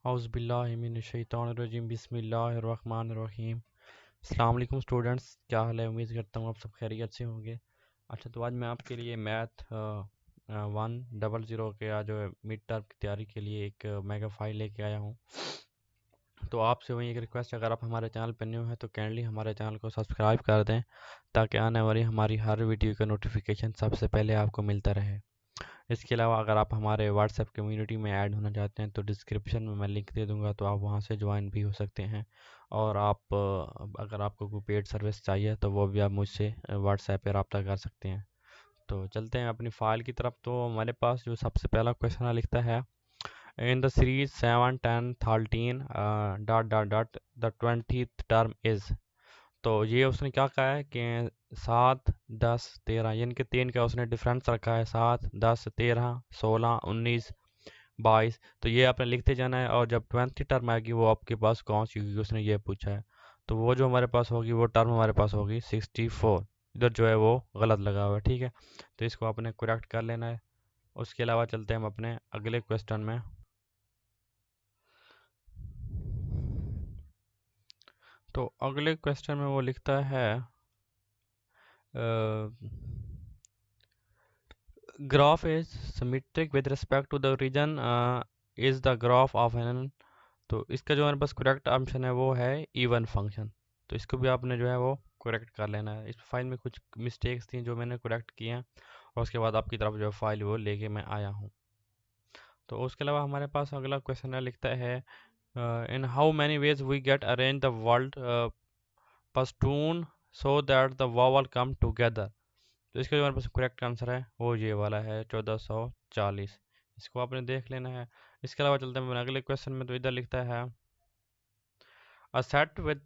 औज़ुबिल्लाहिमिनश्शैतानिर्रजीम बिस्मिल्लाहिर्रहमानिर्रहीम। अस्सलाम वालेकुम स्टूडेंट्स, क्या हाल है? उम्मीद करता हूँ आप सब खैरियत से होंगे। अच्छा, तो आज मैं आपके लिए मैथ 100 के आज जो है मिड टर्म की तैयारी के लिए एक मेगा फाइल लेके आया हूँ। तो आपसे वही एक रिक्वेस्ट, अगर आप हमारे चैनल पर न्यू हैं तो काइंडली हमारे चैनल को सब्सक्राइब कर दें ताकि आने वाली हमारी हर वीडियो का नोटिफिकेशन सबसे पहले आपको मिलता रहे। इसके अलावा अगर आप हमारे व्हाट्सएप कम्युनिटी में ऐड होना चाहते हैं तो डिस्क्रिप्शन में मैं लिंक दे दूंगा, तो आप वहां से ज्वाइन भी हो सकते हैं। और आप अगर आपको कोई पेड सर्विस चाहिए तो वो भी आप मुझसे व्हाट्सएप पे रब्ता कर सकते हैं। तो चलते हैं अपनी फ़ाइल की तरफ। तो हमारे पास जो सबसे पहला क्वेश्चन लिखता है, in the series 7 10 13 dot dot dot the 20th term is. तो ये उसने क्या कहा है कि 7 10 13, यानी कि 3 का उसने डिफरेंस रखा है, 7 10 13 16 19 22। तो ये आपने लिखते जाना है और जब 20 टर्म आएगी वो आपके पास कौन सी होगी, उसने ये पूछा है। तो वो जो हमारे पास होगी वो टर्म हमारे पास होगी 64। इधर जो है वो गलत लगा हुआ है, ठीक है। तो इसको आपने करेक्ट कर लेना है। उसके अलावा चलते हैं हम अपने अगले क्वेश्चन में। तो अगले क्वेश्चन में वो लिखता है, graph is symmetric with respect to the region is the graph of an। तो इसका जो हमारे पास करेक्ट ऑप्शन है वो है इवन फंक्शन। तो इसको भी आपने जो है वो करेक्ट कर लेना है। इस फाइल में कुछ मिस्टेक्स थी जो मैंने करेक्ट किए हैं और उसके बाद आपकी तरफ जो फाइल वो लेके मैं आया हूँ। तो उसके अलावा हमारे पास अगला क्वेश्चन है, लिखता है in how many ways we get arrange the word Pashtun so that the vowel come together. तो इसका जो हमारे पास करेक्ट आंसर है वो ये वाला है 1440। इसको आपने देख लेना है। इसके अलावा चलते हैं अगले क्वेश्चन में। तो इधर लिखता है a set with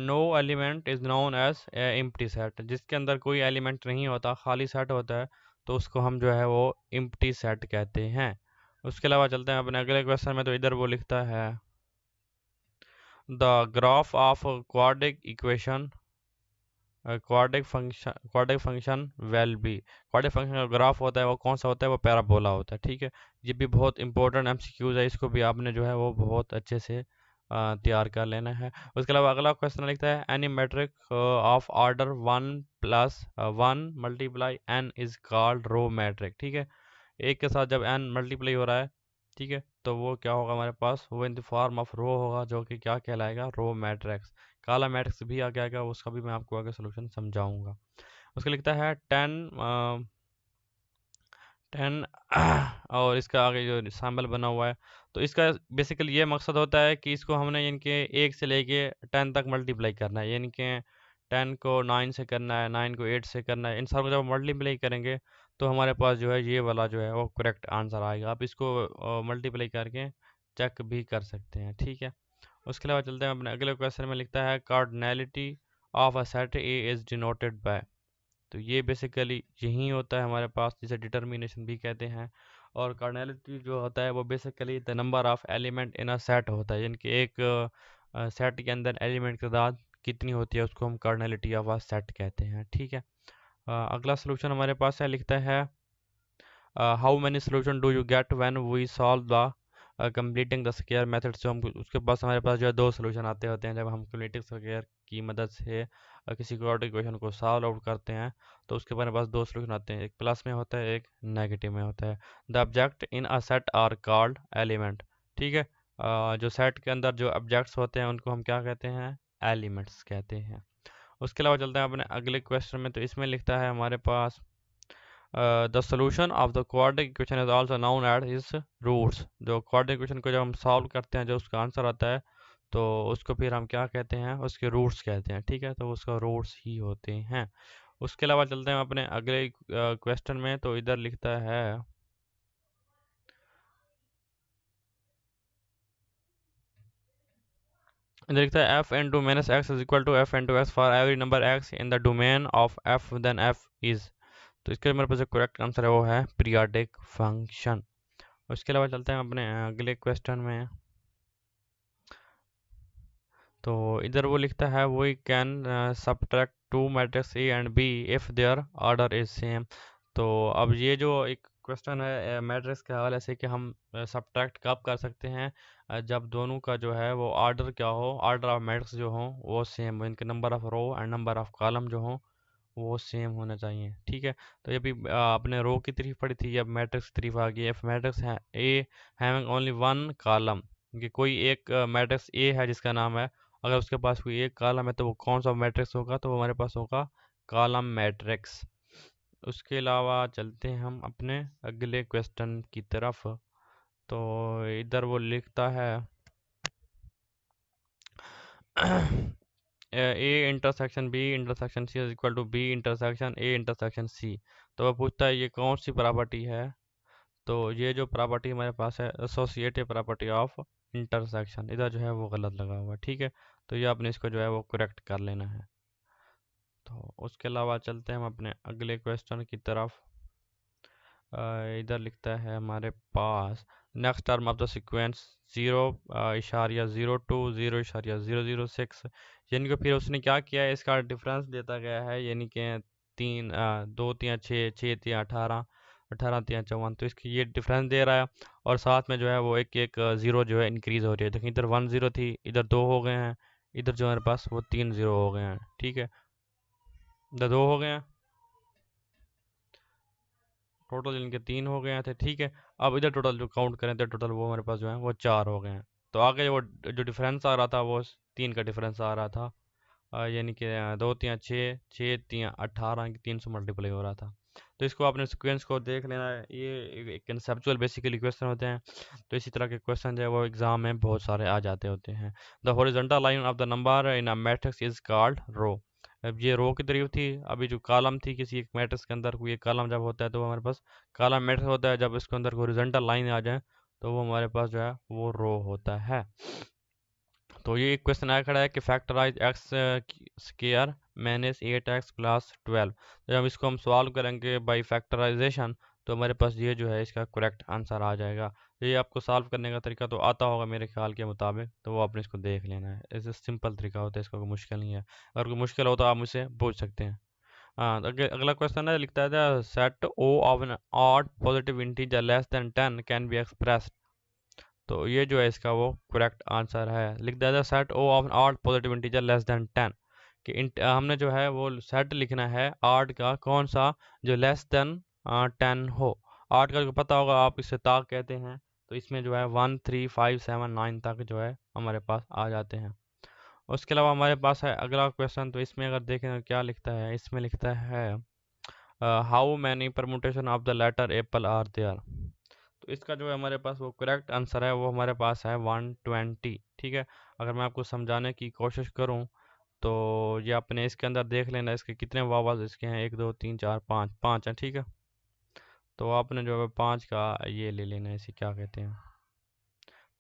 no element is known as empty set. जिसके अंदर कोई एलिमेंट नहीं होता, खाली सेट होता है, तो उसको हम जो है वो एम्प्टी सेट कहते हैं। उसके अलावा चलते हैं अपने अगले क्वेश्चन में। तो इधर वो लिखता है the graph of quadric equation quadric function will be. Quadric function का ग्राफ होता है वो कौन सा होता है? वो पैराबोला होता है, ठीक है। ये भी बहुत इंपॉर्टेंट एमसीक्यूज है, इसको भी आपने जो है वो बहुत अच्छे से तैयार कर लेना है। उसके अलावा अगला क्वेश्चन लिखता है any matrix of order 1 + 1 multiply n is called row matrix, ठीक है। एक के साथ जब n मल्टीप्लाई हो रहा है, ठीक है, तो वो क्या होगा हमारे पास? वो इन द फॉर्म ऑफ रो होगा, जो कि क्या कहलाएगा? Row matrix. काला मैट्रिक्स भी आगे आएगा, उसका भी मैं आपको आगे सोल्यूशन समझाऊंगा। उसका लिखता है 10 और इसका आगे जो सैम्बल बना हुआ है, तो इसका बेसिकली ये मकसद होता है कि इसको हमने इनके 1 से लेके 10 तक मल्टीप्लाई करना है। यानी कि 10 को 9 से करना है, 9 को 8 से करना है। इन सबको जब मल्टीप्लाई करेंगे तो हमारे पास जो है ये वाला जो है वो करेक्ट आंसर आएगा। आप इसको मल्टीप्लाई करके चेक भी कर सकते हैं, ठीक है। उसके अलावा चलते हैं अपने अगले क्वेश्चन में। लिखता है cardinality of a set A is denoted by. तो ये बेसिकली यही होता है हमारे पास, जिसे डिटर्मिनेशन भी कहते हैं। और कार्डिनैलिटी जो होता है वो basically the number of element in a set होता है, यानी कि एक सेट के अंदर एलिमेंट की तादाद कितनी होती है उसको हम कार्डिनैलिटी ऑफ अ सेट कहते हैं, ठीक है। अगला सोल्यूशन हमारे पास है, लिखता है how many solution do you get when we solve the completing the square method. से हम उसके पास हमारे पास जो है 2 सोल्यूशन आते होते हैं जब हम कंप्लीटिंग स्क्वायर की मदद से किसी क्वाड्रेटिक इक्वेशन को सॉल्व आउट करते हैं। तो उसके हमारे पास 2 सोल्यूशन आते हैं, एक प्लस में होता है, एक नेगेटिव में होता है। The object in a set are called element, ठीक है। जो सेट के अंदर जो ऑब्जेक्ट्स होते हैं उनको हम क्या कहते हैं? एलिमेंट्स कहते हैं। उसके अलावा चलते हैं अपने अगले क्वेश्चन में। तो इसमें लिखता है हमारे पास the solution of the quadratic equation is also known as is roots. जो क्वाड्रेटिक इक्वेशन को जब हम सॉल्व करते हैं, जो उसका आंसर आता है, तो उसको फिर हम क्या कहते हैं? उसके रूट्स कहते हैं, ठीक है। तो उसका रूट्स ही होते हैं। उसके अलावा चलते हैं अपने अगले क्वेश्चन में। तो इधर लिखता है f into minus x is equal to f into x for every number x in the domain of f, then f is। तो इसके मेरे पास जो करेक्ट आंसर है वो है पीरियोडिक फंक्शन। उसके अलावा चलते हैं अपने अगले क्वेश्चन में। तो इधर वो लिखता है we can subtract 2 matrix A and B if their order is same. तो अब ये जो एक क्वेश्चन है मैट्रिक्स के हवाले से कि हम सब्ट्रैक्ट कब कर सकते हैं जब दोनों का जो है वो ऑर्डर क्या हो, ऑर्डर ऑफ मैट्रिक्स जो हो वो सेम हो, इनके number of row and number of column जो हो वो सेम होना चाहिए। ठीक है, तो ये भी आपने रो की तारीफ पढ़ी थी, अब मैट्रिक्स की तारीफ आ गई। इफ मैट्रिक्स है ए हैविंग ओनली वन कॉलम, कि कोई एक मैट्रिक्स ए है जिसका नाम है, अगर उसके पास कोई एक कॉलम है तो वो कौन सा मैट्रिक्स होगा, तो वो हमारे पास होगा कॉलम मैट्रिक्स। उसके अलावा चलते हैं हम अपने अगले क्वेश्चन की तरफ। तो इधर वो लिखता है A intersection B intersection C is equal to B intersection A intersection C. तो वह पूछता है ये कौन सी प्रॉपर्टी है, तो ये जो प्रॉपर्टी हमारे पास है एसोसिएटिव प्रॉपर्टी ऑफ इंटरसेक्शन, इधर जो है वो गलत लगा हुआ है। ठीक है, तो ये आपने इसको जो है वो करेक्ट कर लेना है। तो उसके अलावा चलते हैं हम अपने अगले क्वेश्चन की तरफ। इधर लिखता है हमारे पास next term of the sequence 0.02 0.006, यानी कि फिर उसने क्या किया है, इसका डिफरेंस देता गया है, यानी कि 2 3 6 6 3 18 18 3 54, तो इसकी ये डिफरेंस दे रहा है, और साथ में जो है वो एक एक ज़ीरो जो है इंक्रीज़ हो रही है। देखिए इधर 1 0 थी, इधर 2 हो गए हैं, इधर जो हमारे पास वो 3 0 हो गए हैं। ठीक है, इधर 2 हो गए हैं, टोटल इनके 3 हो गए थे। ठीक है, अब इधर टोटल जो काउंट करें तो टोटल वो हमारे पास जो है वो 4 हो गए हैं। तो आगे वो जो डिफरेंस आ रहा था वो 3 का डिफरेंस आ रहा था, यानी कि 2 3 6 6 3 18 की 3 से मल्टीप्लाई हो रहा था। तो इसको आपने सीक्वेंस को देख लेना है, ये एक कंसेप्चुअल बेसिकली क्वेश्चन होते हैं। तो इसी तरह के क्वेश्चन जो है वो एग्जाम में बहुत सारे आ जाते होते हैं। The horizontal line of the number in a matrix is called row. अब ये रो की तारीफ थी, अभी जो कॉलम थी किसी एक मैट्रिक्स के अंदर, कोई एक कॉलम जब होता है तो वो हमारे पास कॉलम मैट्रिक्स होता है, जब इसके अंदर हॉरिजॉन्टल लाइन आ जाए तो वो हमारे पास जो है वो रो होता है। तो ये एक क्वेश्चन आया खड़ा है कि factorize x square minus 8x plus 12। जब इसको हम सॉल्व करेंगे बाय फैक्टराइजेशन तो हमारे पास ये जो है इसका करेक्ट आंसर आ जाएगा। ये आपको सॉल्व करने का तरीका तो आता होगा मेरे ख्याल के मुताबिक, तो वो आपने इसको देख लेना है। ऐसे सिंपल तरीका होता है, इसका कोई मुश्किल नहीं है। अगर कोई मुश्किल हो तो आप मुझसे पूछ सकते हैं। हाँ, तो अगला क्वेश्चन है, लिखता है set O of an odd positive integer less than 10 can be expressed. तो ये जो है इसका वो करेक्ट आंसर है। लिख दिया जाए set O of odd positive integer less than 10, कि हमने जो है वो सेट लिखना है ऑड का, कौन सा, जो लेस देन 10 हो। ऑड का जो पता होगा आप इसे ताक कहते हैं, तो इसमें जो है 1 3 5 7 9 तक जो है हमारे पास आ जाते हैं। उसके अलावा हमारे पास है अगला क्वेश्चन, तो इसमें अगर देखें तो क्या लिखता है, इसमें लिखता है how many permutation of the letter apple are there. तो इसका जो है हमारे पास वो करेक्ट आंसर है, वो हमारे पास है 120। ठीक है, अगर मैं आपको समझाने की कोशिश करूं तो ये आपने इसके अंदर देख लेना, इसके कितने वावल्स इसके हैं, 1 2 3 4 5 5 हैं। ठीक है, तो आपने जो है 5 का ये ले लेना है, इसे क्या कहते हैं।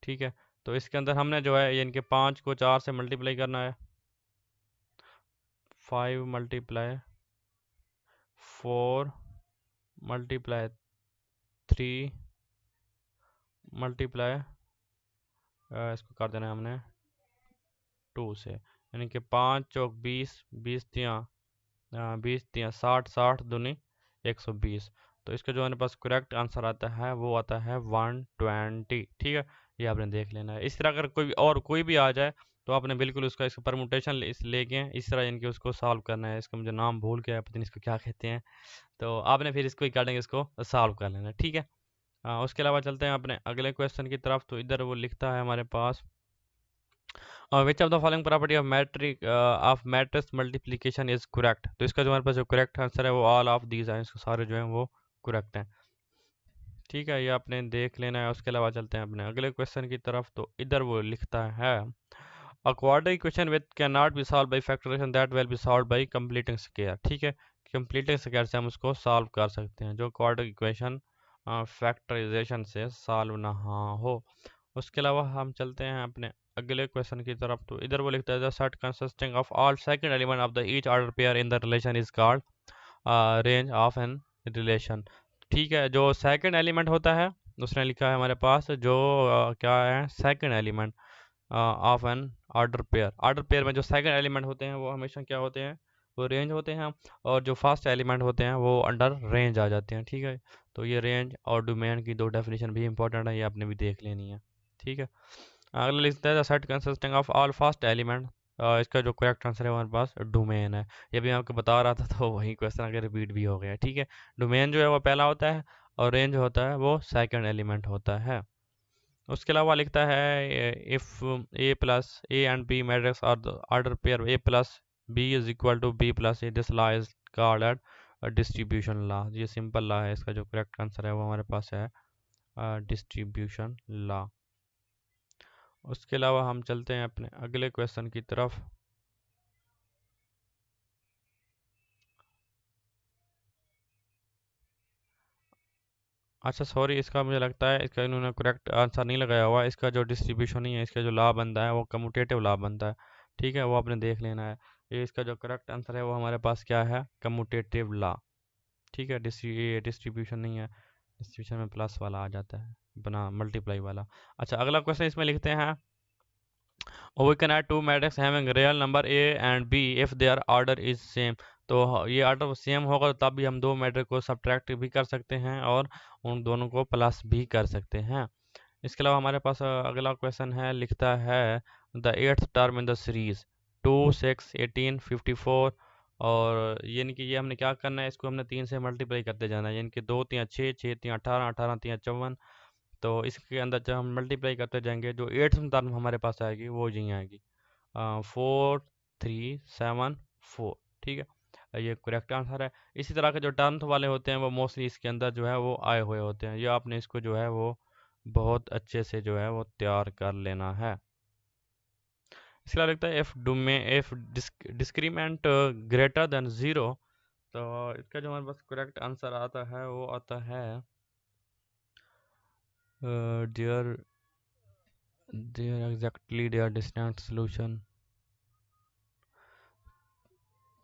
ठीक है, तो इसके अंदर हमने जो है ये इनके 5 को 4 से मल्टीप्लाई करना है। 5 मल्टीप्लाई 4 मल्टीप्लाई 3 मल्टीप्लाई इसको कर देना है हमने 2 से, यानी कि 5 चौक 20 20 तियाँ 20 तियाँ 60 60 दूनी 120। तो इसका जो हमारे पास करेक्ट आंसर आता है वो आता है 120। ठीक है, ये आपने देख लेना है। इस तरह अगर कोई और कोई भी आ जाए तो आपने बिल्कुल उसका इसका परमुटेशन लेके इस तरह इनके उसको सॉल्व करना है। इसका मुझे नाम भूल गया है, पता नहीं इसको क्या कहते हैं, तो आपने फिर इसको अकॉर्डिंग इसको सॉल्व कर लेना है। ठीक है, उसके अलावा चलते हैं अपने अगले क्वेश्चन की तरफ। तो इधर वो लिखता है हमारे पास which of the following property of matrix multiplication is correct. तो इसका जो हमारे पास जो करेक्ट आंसर है वो ऑल ऑफ दीज हैं, इसके सारे जो हैं वो करेक्ट हैं। ठीक है, ये आपने देख लेना है। उसके अलावा चलते हैं अपने अगले क्वेश्चन की तरफ। तो इधर वो लिखता है a quadratic equation which can not be solve by factorization that will be solve by completing square. ठीक है, कंप्लीटिंग स्क्वायर से हम उसको सॉल्व कर सकते हैं, जो क्वाड्रेटिक इक्वेशन फैक्टराइजेशन से सॉल्व ना हो। उसके अलावा हम चलते हैं अपने अगले क्वेश्चन की तरफ। तो इधर वो लिखता है the set consisting of all second element of the each order pair in the relation is called range of an relation. ठीक है, जो सेकंड एलिमेंट होता है उसने लिखा है हमारे पास जो क्या है, second element of an order pair. Order pair में जो सेकंड एलिमेंट होते हैं वो हमेशा क्या होते हैं, वो रेंज होते हैं, और जो फर्स्ट एलिमेंट होते हैं वो अंडर रेंज आ जाते हैं। ठीक है, तो ये रेंज और डोमेन की दो डेफिनेशन भी इंपॉर्टेंट है, ये आपने भी देख लेनी है। ठीक है, अगला लिखता है the set consisting of all first element. इसका जो करेक्ट आंसर है हमारे पास डोमेन है। ये भी मैं आपको बता रहा था तो वही क्वेश्चन आगे रिपीट भी हो गया। ठीक है, डोमेन जो है वो पहला होता है और रेंज होता है वो सेकंड एलिमेंट होता है। उसके अलावा लिखता है if A plus A and B matrix are the order pair A plus B is equal to B plus A, this law is called distribution law. ये सिंपल लॉ है, इसका जो करेक्ट आंसर है वो हमारे पास है डिस्ट्रीब्यूशन लॉ। उसके अलावा हम चलते हैं अपने अगले क्वेश्चन की तरफ। अच्छा सॉरी, इसका मुझे लगता है इसका इन्होंने करेक्ट आंसर नहीं लगाया हुआ। इसका जो डिस्ट्रीब्यूशन ही है, इसका जो लॉ बनता है वो कम्यूटेटिव लॉ बनता है। ठीक है, वो आपने देख लेना है। ये इसका जो करेक्ट आंसर है वो हमारे पास क्या है, कम्यूटेटिव लॉ। ठीक है, डिस्ट्रीब्यूशन नहीं है, डिस्ट्रीब्यूशन में प्लस वाला आ जाता है, बना मल्टीप्लाई वाला। अच्छा अगला क्वेश्चन इसमें लिखते हैं we can add two matrix having real number a and b if their order is same। तो ये ऑर्डर सेम होगा तो तब भी हम दो मैट्रिक्स को सब्ट्रैक्ट भी कर सकते हैं और उन दोनों को प्लस भी कर सकते हैं। इसके अलावा हमारे पास अगला क्वेश्चन है, लिखता है the eighth term in the series 2 6 18 54। और यानी कि ये हमने क्या करना है, इसको हमने 3 से मल्टीप्लाई करते जाना है। यानी कि 2 3 6 6 3 18 18 3 54। तो इसके अंदर जब हम मल्टीप्लाई करते जाएंगे जो एट्थ टर्म हमारे पास आएगी वो यही आएगी 4374। ठीक है, ये करेक्ट आंसर है। इसी तरह के जो टर्म्स वाले होते हैं वो मोस्टली इसके अंदर जो है वो आए हुए होते हैं। ये आपने इसको जो है वो बहुत अच्छे से जो है वो तैयार कर लेना है। इसके अलावा लिखता है if discriminant greater than zero. तो इसका जो हमारे पास करेक्ट आंसर आता है वो आता है there exactly there distant solution.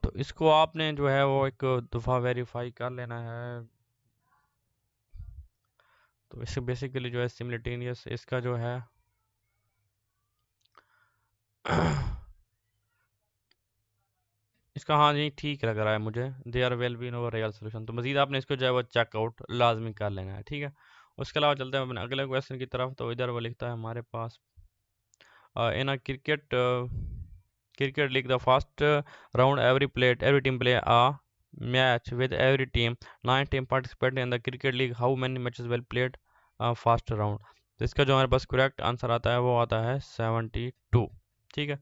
तो इसको आपने जो है वो एक दफ़ा वेरीफाई कर लेना है। तो इससे बेसिकली जो है सिमल्टेनियस इसका जो है इसका, हाँ जी ठीक लग रहा है मुझे, there will be no real solution. तो मज़ीद आपने इसको जो है वो चेकआउट लाजमी कर लेना है। ठीक है, उसके अलावा चलते हैं अपने अगले क्वेश्चन की तरफ। तो इधर वो लिखता है हमारे पास इन अ cricket league the first round every team play a match with every team 9 team participate in the cricket league, how many matches will played first round। तो इसका जो हमारे पास करेक्ट आंसर आता है वो आता है 72। ठीक है,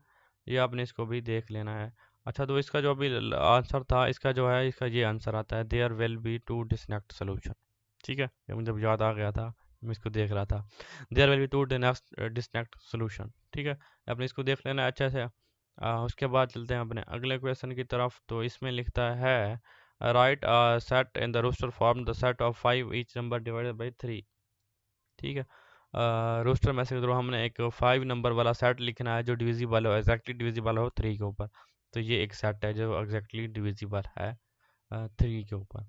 ये आपने इसको भी देख लेना है। अच्छा तो इसका जो अभी आंसर था इसका जो है इसका ये आंसर आता है there will be two disconnect solution. ठीक है, ये मुझे याद आ गया था, मैं इसको देख रहा था, there will be two disconnect solution. ठीक है, आपने इसको देख लेना है अच्छे से। उसके बाद चलते हैं अपने अगले क्वेश्चन की तरफ। तो इसमें लिखता है write set in the roster form the set of 5 each number divided by 3। ठीक है, रोस्टर में से हमने एक 5 नंबर वाला सेट लिखना है जो डिविजिबल हो, एग्जैक्टली डिविजिबल हो 3 के ऊपर। तो ये एक सेट है जो एग्जैक्टली डिविजिबल है 3 के ऊपर।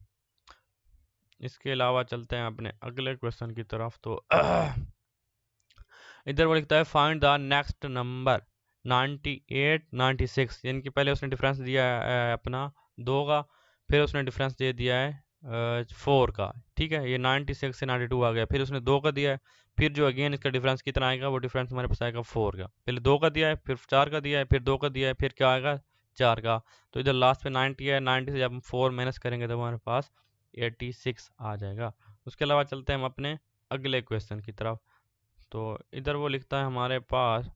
इसके अलावा चलते हैं अपने अगले क्वेश्चन की तरफ। तो इधर वो लिखता है फाइंड द नेक्स्ट नंबर 98 96। यानी कि पहले उसने डिफरेंस दिया है अपना 2 का, फिर उसने डिफरेंस दे दिया है 4 का। ठीक है, ये 96 से 92 आ गया, फिर उसने 2 का दिया है, फिर जो अगेन इसका डिफरेंस कितना आएगा, वो डिफरेंस हमारे पास आएगा 4 का। पहले 2 का दिया है, फिर 4 का दिया है, फिर 2 का दिया है, फिर क्या आएगा 4 का। तो इधर लास्ट पे 90 है, 90 से जब हम 4 माइनस करेंगे तो हमारे पास 86 आ जाएगा। उसके अलावा चलते हैं हम अपने अगले क्वेश्चन की तरफ। तो इधर वो लिखता है हमारे पास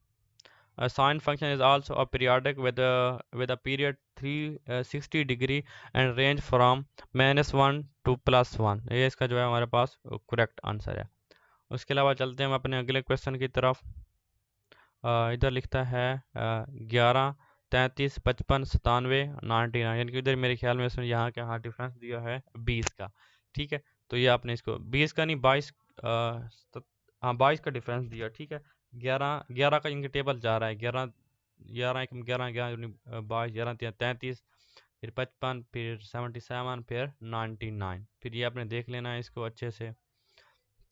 a sine function is also a periodic with a period 360 degree and range from -1 to +1। ये इसका जो है हमारे पास करेक्ट आंसर है। उसके अलावा चलते हैं हम अपने अगले क्वेश्चन की तरफ। इधर लिखता है 11 33 55 97 99। यानी कि इधर मेरे ख्याल में इसमें यहाँ क्या हाँ डिफरेंस दिया है 20 का। ठीक है, तो ये आपने इसको 20 का नहीं 22 हाँ 22 का डिफरेंस दिया। ठीक है, 11 11 का इनके टेबल जा रहा है 11 11 एक 11 11 22 11 33 फिर 55 फिर 77 फिर 99। फिर ये आपने देख लेना है इसको अच्छे से।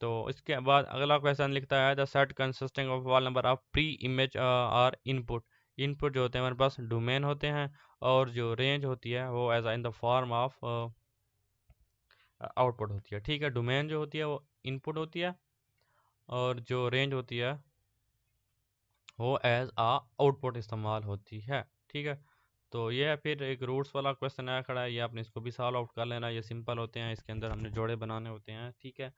तो इसके बाद अगला क्वेश्चन लिखता है the set consisting of all number of pre image or input. Input जो होते हैं हमारे पास डोमेन होते हैं और जो रेंज होती है वो as in the form of output होती है। ठीक है, डोमेन जो होती है वो इनपुट होती है और जो रेंज होती है हो एज आ आउटपुट इस्तेमाल होती है। ठीक है, तो ये है फिर एक रूट्स वाला क्वेश्चन आया खड़ा है, ये आपने इसको भी सॉल्व आउट कर लेना। ये सिंपल होते हैं, इसके अंदर हमने जोड़े बनाने होते हैं। ठीक है,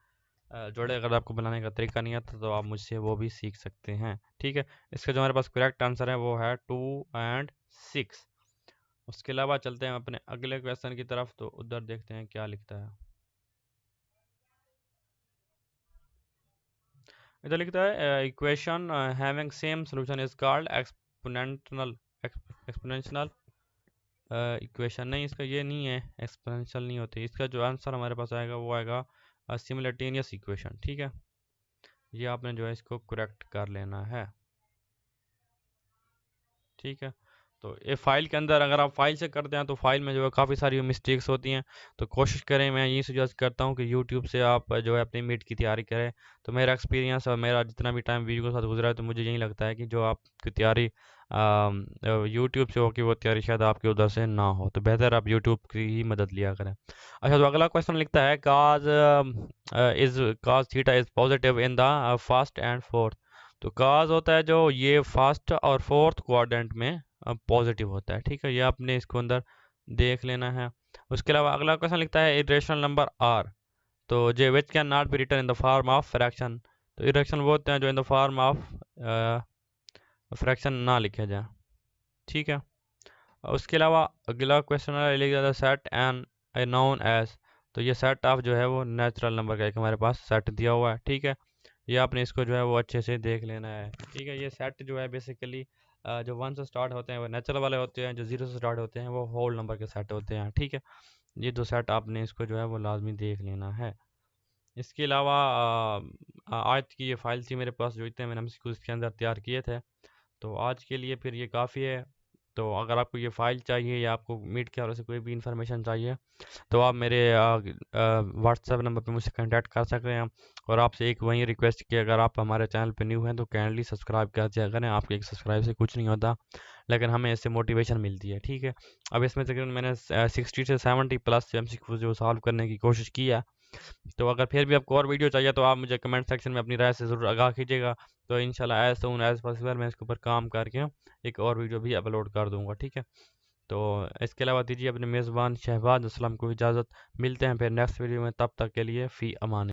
जोड़े अगर आपको बनाने का तरीका नहीं आता तो आप मुझसे वो भी सीख सकते हैं। ठीक है, इसका जो हमारे पास करेक्ट आंसर है वो है 2 एंड 6। उसके अलावा चलते हैं अपने अगले क्वेश्चन की तरफ, तो उधर देखते हैं क्या लिखता है। इधर लिखता है equation having same solution is called exponential. Exponential equation नहीं, इसका ये नहीं है, एक्सपोनेंशियल नहीं होती। इसका जो आंसर हमारे पास आएगा वो आएगा सिमुलेटेनियस इक्वेशन। ठीक है, ये आपने जो है इसको करेक्ट कर लेना है। ठीक है, तो ये फाइल के अंदर अगर आप फाइल से करते हैं तो फाइल में जो है काफ़ी सारी मिस्टेक्स होती हैं। तो कोशिश करें, मैं ये सजेस्ट करता हूँ कि यूट्यूब से आप जो है अपनी मीट की तैयारी करें। तो मेरा एक्सपीरियंस और मेरा जितना भी टाइम वीडियो के साथ गुजरा है, तो मुझे यही लगता है कि जो आपकी तैयारी यूट्यूब से हो कि वो तैयारी शायद आपकी उधर से ना हो, तो बेहतर आप यूट्यूब की ही मदद लिया करें। अच्छा, तो अगला क्वेश्चन लिखता है cos cos theta is positive in the first and fourth. तो काज होता है जो ये फर्स्ट और फोर्थ क्वाड्रेंट में पॉजिटिव होता है। ठीक है, ये आपने इसको अंदर देख लेना है। उसके अलावा अगला क्वेश्चन लिखता है इरेशनल नंबर आर, तो जे which can not be written in the form of fraction. तो इरेशनल वो होते हैं जो in the form of fraction ना लिखे जाए। ठीक है, उसके अलावा अगला क्वेश्चन है लिख जाता है set N A known as. तो ये सेट ऑफ जो है वो नेचुरल नंबर का एक हमारे पास सेट दिया हुआ है। ठीक है, ये आपने इसको जो है वो अच्छे से देख लेना है। ठीक है, ये सेट जो है बेसिकली जो 1 से स्टार्ट होते हैं वो नेचुरल वाले होते हैं, जो 0 से स्टार्ट होते हैं वो होल नंबर के सेट होते हैं। ठीक है, ये दो सेट आपने इसको जो है वो लाजमी देख लेना है। इसके अलावा आज की ये फाइल थी मेरे पास, जो इतने मैंने हमसे इसके अंदर तैयार किए थे। तो आज के लिए फिर ये काफ़ी है। तो अगर आपको ये फ़ाइल चाहिए या आपको मीट के हवाले से कोई भी इन्फॉर्मेशन चाहिए, तो आप मेरे व्हाट्सएप नंबर पे मुझसे कांटेक्ट कर सकते हैं। और आपसे एक वही रिक्वेस्ट कि अगर आप हमारे चैनल पे न्यू हैं तो काइंडली सब्सक्राइब कर दिया करें। आपके एक सब्सक्राइब से कुछ नहीं होता, लेकिन हमें इससे मोटिवेशन मिलती है। ठीक है, अब इसमें तकरीबन मैंने 60 से 70 प्लस MCQ जो सॉल्व करने की कोशिश की है। तो अगर फिर भी आपको और वीडियो चाहिए तो आप मुझे कमेंट सेक्शन में अपनी राय से ज़रूर आगाह कीजिएगा। तो इंशाल्लाह एज़ सून एज़ पॉसिबल मैं इसके ऊपर काम करके एक और वीडियो भी अपलोड कर दूंगा। ठीक है, तो इसके अलावा दीजिए अपने मेज़बान शहबाज अस्लम को इजाज़त। मिलते हैं फिर नेक्स्ट वीडियो में, तब तक के लिए फ़ी अमान।